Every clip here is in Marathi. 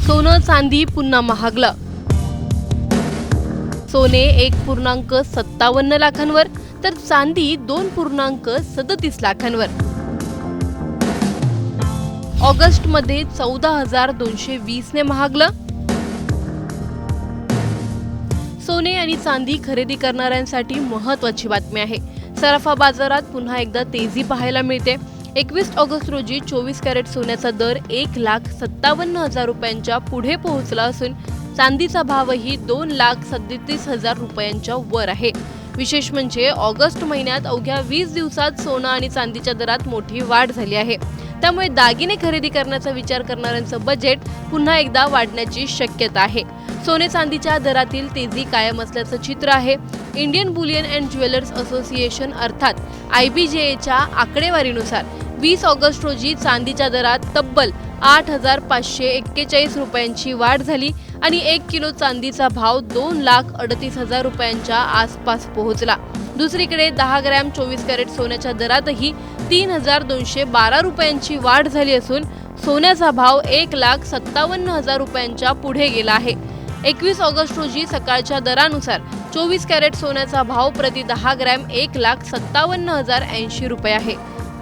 सोनं चांदी पुन्हा महागलं. सोने 1.57 लाखांवर तर चांदी 2.37 लाखांवर. ऑगस्टमध्ये 14,220 ने महागलं. सोने आणि चांदी खरेदी करणाऱ्यांसाठी महत्त्वाची बातमी आहे. सराफा बाजारात पुन्हा एकदा तेजी पाहायला मिळते. 21 ऑगस्ट रोजी 24 कॅरेट सोन्याचा दर 1,57,000 रुपयांच्या पुढे पोहोचला असून चांदीचा भावही 2,37,000 रुपयांच्या वर आहे. विशेष म्हणजे ऑगस्ट महिन्यात अवघ्या 20 दिवसात सोनं आणि चांदीच्या दरात मोठी वाढ झाली आहे. त्यामुळे दागिने खरेदी करण्याचा विचार करणाऱ्यांचं बजेट पुन्हा एकदा वाढण्याची शक्यता आहे. सोने चांदीच्या दरातील तेजी कायम असल्याचं चित्र आहे. Indian Boolean and jewellers association अर्थात IBJAच्या आकडेवारीनुसार 20 ऑगस्ट रोजी चांदीच्या दरात तब्बल 8,541 रुपयांची वाढ झाली आणि 1 किलो चांदीचा भाव 2,38,000 रुपयांच्या आसपास पोहोचला. दुसरीकडे 10 ग्रॅम 24 कॅरेट सोन्याच्या दरातही 3,212 रुपयांची वाढ झाली असून सोन्याचा भाव 1,57,000 रुपयांच्या पुढे गेला आहे. 21 ऑगस्ट रोजी सकाळच्या दरानुसार 24 कॅरेट सोन्याचा भाव प्रति 10 ग्रॅम 1,57,080 रुपये आहे.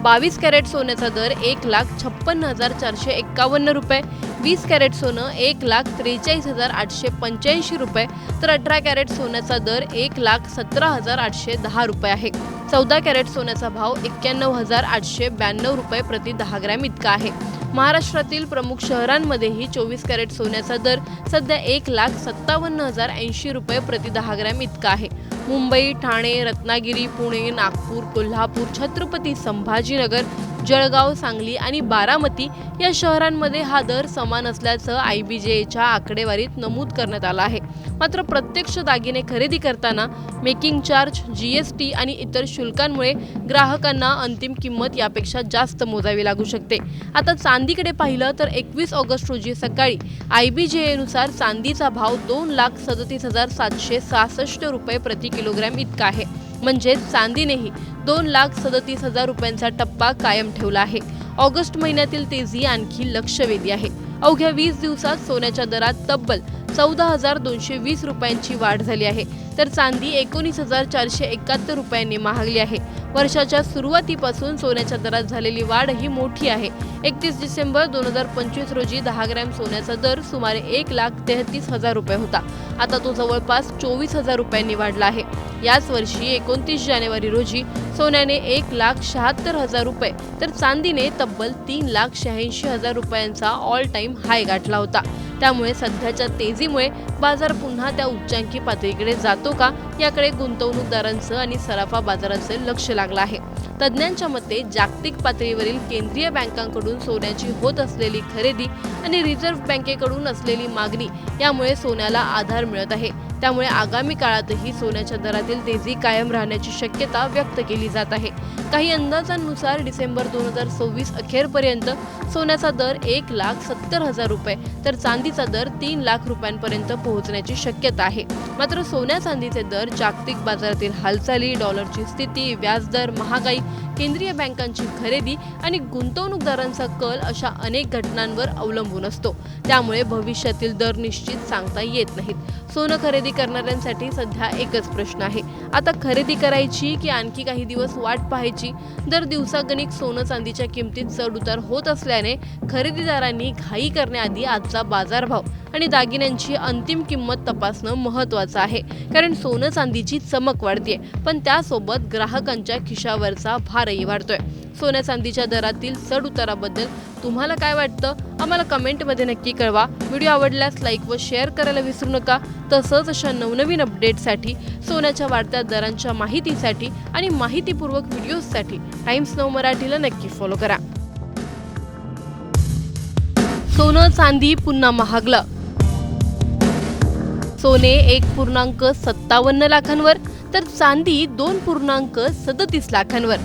22 कॅरेट सोन्याचा दर 1,56,451 रुपये, 20 कॅरेट सोनं 1,43,885 रुपये तर 18 कॅरेट सोन्याचा दर 1,17,810 रुपये आहे. 14 कॅरेट सोन्याचा भाव 91,892 रुपये प्रति 10 ग्रॅम इतका आहे. महाराष्ट्रातील प्रमुख शहरांमध्येही 24 कॅरेट सोन्याचा दर सध्या 1,57,080 रुपये प्रति 10 ग्रॅम इतका आहे. मुंबई, ठाणे, रत्नागिरी, पुणे, नागपूर, कोल्हापूर, छत्रपती संभाजीनगर, जळगाव, सांगली आणि बारामती या शहरांमध्ये हा दर समान असल्याचं IBJAच्या आकडेवारीत नमूद करण्यात आलं आहे. मात्र प्रत्यक्ष दागिने खरेदी करताना मेकिंग चार्ज, GST आणि इतर शुल्कांमुळे ग्राहकांना अंतिम किंमत यापेक्षा जास्त मोजावी लागू शकते. आता चांदीकडे पाहिलं तर 21 ऑगस्ट रोजी सकाळी IBJAनुसार चांदीचा भाव 2,37,766 रुपये प्रति किलोग्रॅम इतका आहे. म्हणजे चांदीनेही 2,37,000 रुपयांचा टप्पा कायम ठेवला आहे. ऑगस्ट महिन्यातील तेजी आणखी लक्षवेधी आहे. अवघ्या 20 दिवसात सोन्याच्या दरात तब्बल 14,220 रुपयांची वाढ झाली आहे तर चांदी 19,471 रुपयांनी महागली आहे. वर्षाच्या सुरुवातीपासून सोन्याच्या दरात झालेली वाढ ही मोठी आहे. 31 डिसेंबर 2025 रोजी 10 ग्रॅम सोन्याचा दर सुमारे 1,33,000 रुपये होता. आता तो जवळपास 24,000 रुपयांनी वाढला आहे. याच वर्षी 29 जानेवारी रोजी सोन्याने 1,76,000 रुपये तर चांदीने तब्बल 3,86,000 रुपयांचा ऑल टाइम हाय गाठला होता. त्यामुळे सध्याच्या तेजीमुळे बाजार पुन्हा त्या उच्चांकी पातळीकडे जातो का याकडे गुंतवणूकदारांचं आणि सराफा बाजाराचं लक्ष लागलं आहे. तज्ज्ञांच्या मते जागतिक पातळीवरील केंद्रीय बँकांकडून सोन्याची होत असलेली खरेदी आणि रिझर्व्ह बँकेकडून असलेली मागणी यामुळे सोन्याला आधार मिळत आहे. त्यामुळे आगामी काळातही सोन्याच्या दरातील तेजी कायम राहण्याची शक्यता व्यक्त केली जात आहे. काही अंदाजांनुसार डिसेंबर 2026 अखेरपर्यंत सोन्याचा दर 1,70,000 रुपये तर चांदीचा दर 3 लाख रुपयांपर्यंत पोहोचण्याची शक्यता आहे. मात्र सोन्या चांदीचे दर जागतिक बाजारातील हालचाली, डॉलरची स्थिती, व्याजदर, महागाई, केंद्रीय बँकांची खरेदी आणि गुंतवणूकदारांचा कल अशा अनेक घटनांवर अवलंबून असतो. त्यामुळे भविष्यातील दर निश्चित सांगता येत नाहीत. सोनं खरेदी करणाऱ्यांसाठी सध्या एकच प्रश्न आहे, आता खरेदी करायची की आणखी काही दिवस वाट पाहायची? दर दिवसागणिक सोनं चांदीच्या किमतीत चढ उतार होत असल्याने खरेदीदारांनी घाई करण्याआधी आजचा बाजारभाव आणि दागिन्यांची अंतिम किंमत तपासणं महत्त्वाचं आहे. कारण सोनं चांदीची चमक वाढते पण त्यासोबत ग्राहकांच्या खिशावरचा भारही वाढतोय. सोन्या चांदीच्या दरातील चढ उताराबद्दल तुम्हाला काय वाटतं आम्हाला कमेंटमध्ये नक्की कळवा. व्हिडिओ आवडल्यास लाईक व शेअर करायला विसरू नका. तसंच अशा नवनवीन अपडेट्ससाठी, सोन्याच्या वाढत्या दरांच्या माहितीसाठी आणि माहितीपूर्वक व्हिडिओजसाठी टाइम्स नाऊ मराठीला नक्की फॉलो करा. सोनं चांदी पुन्हा महागलं. सोने 1.57 लाखांवर तर चांदी 2.37 लाखांवर.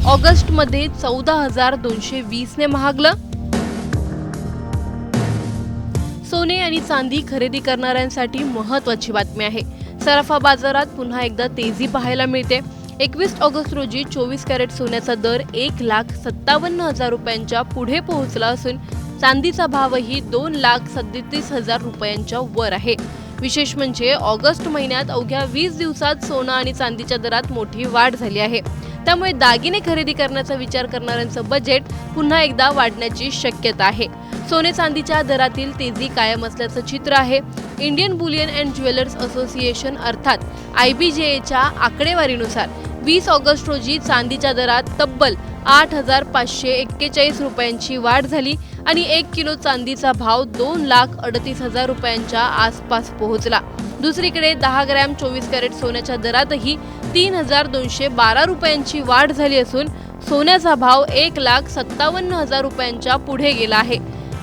ऑगस्टमध्ये 14,220 ने महागलं. सोने आणि चांदी खरेदी करणाऱ्यांसाठी महत्त्वाची बातमी आहे. सराफा बाजारात पुन्हा एकदा तेजी पाहायला मिळते. 21 ऑगस्ट रोजी 24 कॅरेट सोन्याचा दर 1,57,000 रुपयांच्या पुढे पोहोचला असून चांदीचा भावही 2,37,000 रुपयांच्या वर आहे। विशेष म्हणजे ऑगस्ट महिन्यात अवघ्या 20 दिवसात सोनं आणि चांदीच्या दरात मोठी वाढ झाली आहे। त्यामुळे दागिने खरेदी करण्याचा विचार करणाऱ्यांचं बजेट पुन्हा एकदा वाढण्याची शक्यता आहे। सोने चांदीच्या दरातील तेजी कायम असल्याचं चित्र आहे। Indian Boolean and jewellers association अर्थात IBJAच्या आकडेवारीनुसार 20 ऑगस्ट रोजी चांदीच्या दरात तब्बल 8,541 रुपयांची वाढ झाली आणि 1 किलो चांदीचा भाव 2,38,000 रुपयांच्या आसपास पोहोचला। दुसरीकडे 10 ग्रॅम 24 कॅरेट सोन्याच्या दरातही 3,212 रुपयांची वाढ झाली असून सोन्याचा भाव 1,57,000 रुपयांच्या पुढे गेला आहे।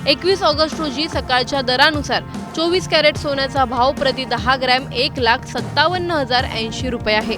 21 ऑगस्ट रोजी सकाळच्या दरानुसार 24 कॅरेट सोन्याचा भाव प्रति 10 ग्रॅम 1,57,080 रुपये आहे।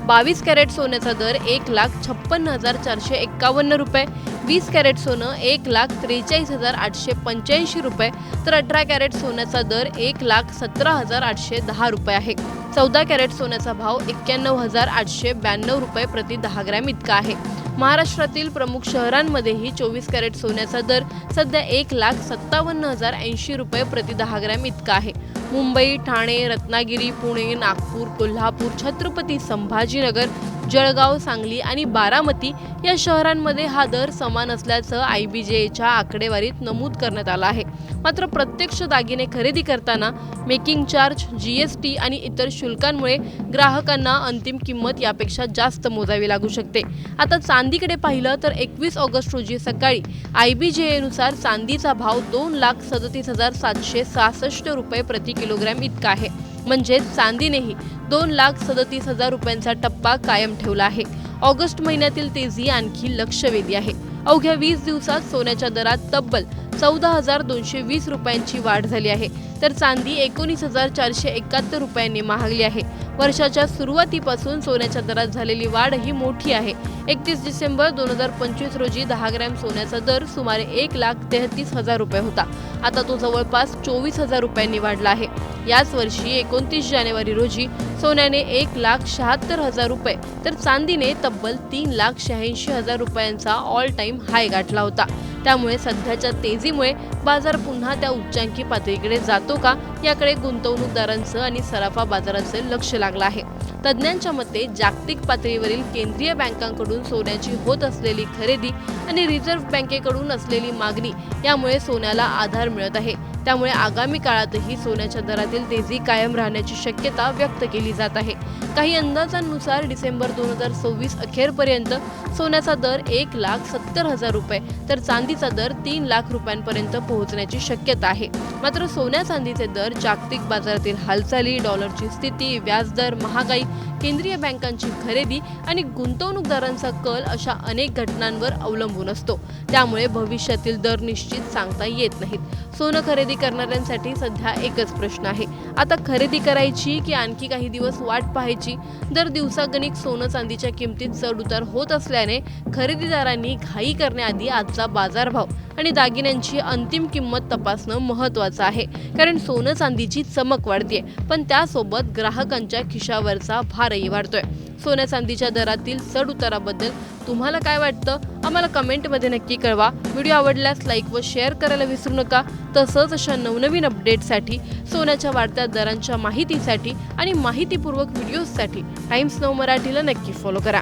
22 कॅरेट सोन्याचा दर 1,56,451 रुपये, 20 कॅरेट सोनं 1,43,885 रुपये, तर 18 कॅरेट सोन्याचा दर 1,17,810 रुपये आहे। 14 कॅरेट सोन्याचा भाव 91,892 रुपये प्रति 10 ग्रॅम इतका आहे। महाराष्ट्रातील प्रमुख शहरांमध्येही 24 कॅरेट सोन्याचा दर सध्या 1,57,080 रुपये प्रति 10 ग्रॅम इतका आहे। मुंबई, ठाणे, रत्नागिरी, पुणे, नागपूर, कोल्हापूर, छत्रपती संभाजीनगर, जळगाव, सांगली आणि बारामती या शहरांमध्ये हा दर समान असल्याचं IBJAच्या आकडेवारीत नमूद करण्यात आलं आहे। मात्र प्रत्यक्ष दागिने खरेदी करताना मेकिंग चार्ज, GST आणि इतर शुल्कांमुळे ग्राहकांना अंतिम किंमत यापेक्षा जास्त मोजावी लागू शकते। आता चांदीकडे पाहिलं तर 21 ऑगस्ट रोजी सकाळी IBJAनुसार चांदीचा भाव 2,37,766 रुपये प्रति किलोग्रॅम इतका आहे। म्हणजेच चांदीनेही 2,37,000 रुपयांचा टप्पा कायम ठेवला आहे। ऑगस्ट महिन्यातील तेजी आणखी लक्षवेधी आहे। अवघ्या 20 दिवसात सोन्याच्या दरात तब्बल 14,220 रुपयांची वाढ झाली आहे, तर चांदी 19,471 रुपयांनी महागली आहे। वर्षाच्या सुरुवातीपासून सोन्याच्या दरात झालेली वाढ ही मोठी आहे। 31 डिसेंबर 2025 रोजी 10 ग्रॅम सोन्याचा दर सुमारे 1,33,000 रुपये होता। आता तो जवळपास 24,000 रुपयांनी वाढला आहे। याच वर्षी 29 जानेवारी रोजी सोन्याने 1,76,000 रुपये तर चांदीने तब्बल 3,86,000 रुपयांचा ऑल टाइम हाय गाठला होता। त्यामुळे सध्याच्या तेजीमुळे बाजार पुन्हा त्या उच्चांकी पातळीकडे जातो का याकडे गुंतवणूकदारांचं आणि सराफा बाजाराचं लक्ष लागलं आहे। तज्ज्ञांच्या मते जागतिक पातळीवरील केंद्रीय बँकांकडून सोन्याची होत असलेली खरेदी आणि रिझर्व्ह बँकेकडून असलेली मागणी यामुळे सोन्याला आधार मिळत आहे। त्यामुळे आगामी काळातही सोन्याच्या दरातील तेजी कायम राहण्याची शक्यता व्यक्त केली जात आहे। काही अंदाजांनुसार डिसेंबर 2026 अखेरपर्यंत सोन्याचा दर 1,70,000 रुपये तर चांदीचा दर 3 लाख रुपयांपर्यंत पोहोचण्याची शक्यता आहे। मात्र सोन्या चांदीचे दर जागतिक बाजारातील हालचाली, डॉलरची स्थिती, व्याजदर, महागाई, केंद्रीय बँकांची खरेदी आणि गुंतवणूकदारांचा कल अशा अनेक घटनांवर अवलंबून असतो। त्यामुळे भविष्यातील दर निश्चित सांगता येत नाहीत। सोनं खरेदी करणाऱ्यांसाठी सध्या एकच प्रश्न आहे, आता खरेदी करायची की आणखी काही दिवस वाट पाहायची? दर दिवसागणिक सोनं चांदीच्या किमतीत चढउतार होत असल्याने खरेदीदारांनी घाई करण्याआधी आजचा बाजारभाव आणि दागिन्यांची अंतिम किंमत तपासणं महत्त्वाचं आहे। कारण सोनं चांदीची चमक वाढतेय, पण त्यासोबत ग्राहकांच्या खिशावरचा भारही वाढतोय। सोन्या चांदीच्या दरातील चढउताराबद्दल तुम्हाला काय वाटतं? आम्हाला कमेंटमध्ये नक्की कळवा। व्हिडिओ आवडल्यास लाईक व शेअर करायला विसरू नका। तसंच अशा नवनवीन अपडेट्ससाठी, सोन्याच्या वाढत्या दरांच्या माहितीसाठी आणि माहितीपूर्वक व्हिडिओजसाठी टाइम्स नाऊ मराठीला नक्की फॉलो करा।